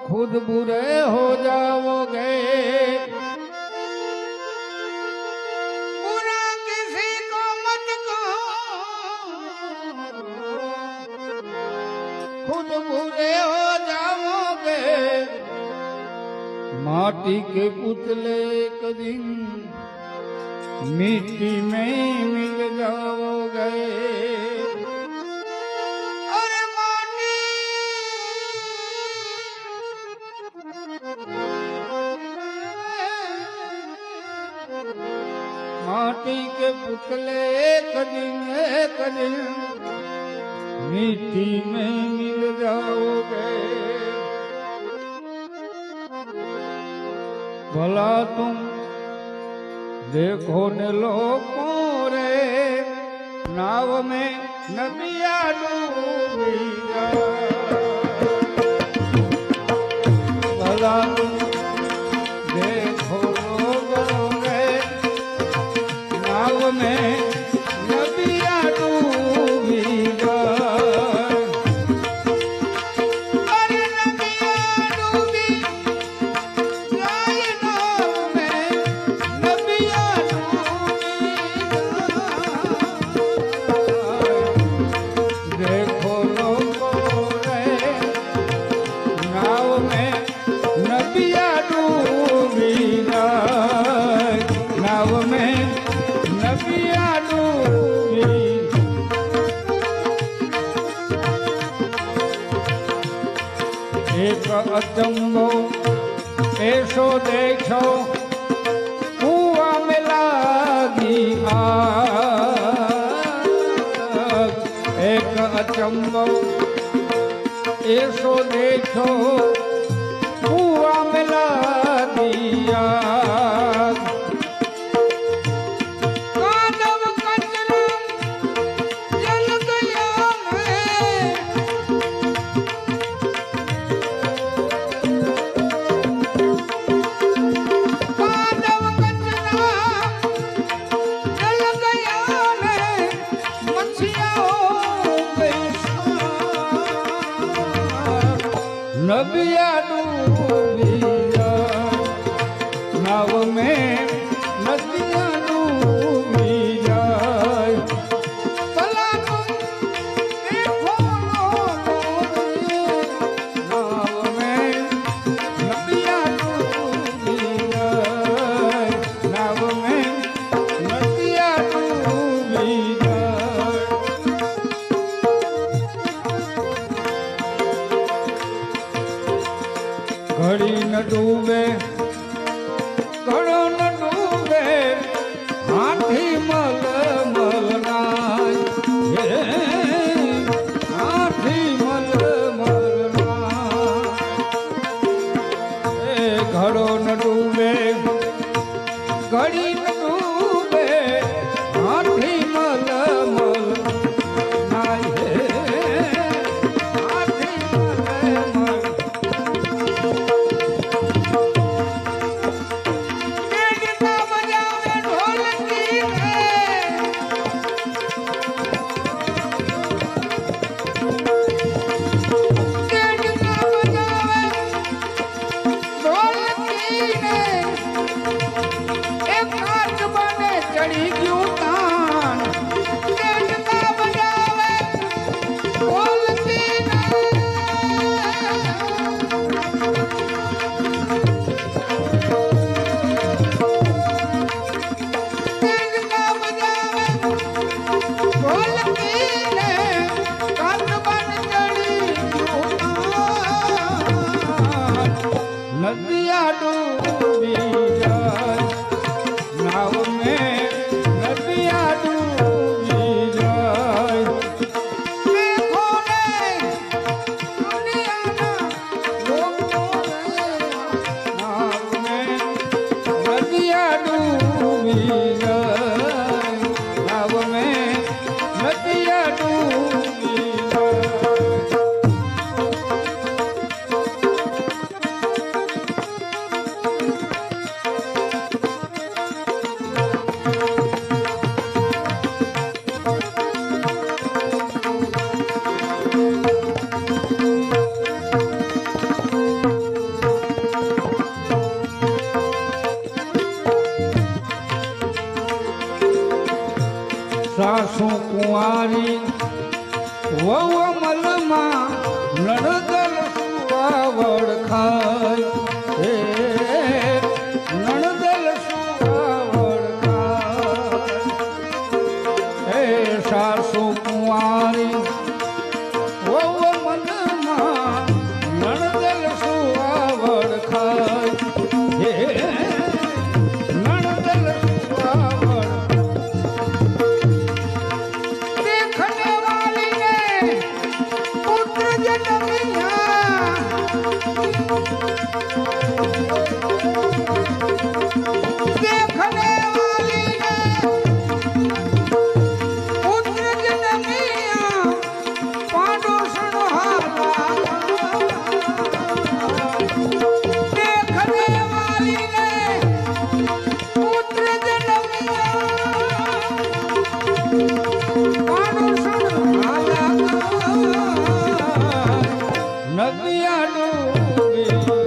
खुद बुरे हो जाओगे। बुरा किसी को मत कहो, खुद बुरे हो जाओगे। माटी के पुतले एक दिन मिट्टी में मिल जाओगे। अरे माटी के पुतले एक दिन मिट्टी में मिल जाओगे। भला तुम देखो ने लोगों रे नाव में नदिया डूबी जाए। भला तुम देखो लोगों रे नाव में नदिया डूबी जाए। अरे नदिया डूबी जाए, नाव में नदिया डूबी जाए। देखो लोगों रे नाव में नदिया डूबी जाए। नाव में नदिया डूबी। एक अचंबो ऐसो देखो कुआं में लागी आग। एक अचंबो ऐसो देखो कुआं में लागी आग। कांडव कचरा जल गया मैं, कांडव कचरा जल गया मैं, मछिया हो गई सार। नदिया डूबी जाए। नाव में नदिया डूबी जाए। भला तुम देखो लोगों रे, नाव में नदिया डूबी जाए। नाव में नदिया डूबी जाए। घड़ी न डूबे घड़ो न डूबे हाथी मल मल नाय। हे हाथी मल मल नाय। हे घड़ो न डूबे घड़ी न डूबे हाथी मल मल नाय। हे हाथी मल मल। डेढ़ना बजावे ढोलकी रे, डेढ़ना बजावे ढोलकी रे। एक हाथ बने चढ़ी क्यों तान, डेढ़ना बजावे ढोलकी रे। डेढ़ना बजावे ढोलकी रे, कान बन चढ़ी क्यों तान। नदिया डूबी जाए। नाव में नदिया डूबी जाए। देखो ने दुनिया ना लोगों रे, नाव में नदिया डूबी जाए। नाव में नदिया डूबी जाए। देखने वाली ने पुत्र जन्मिया पाडोशन हाला देखने वाली ने पुत्र जन्मिया पाडोशन हाला નદિયા ડૂબી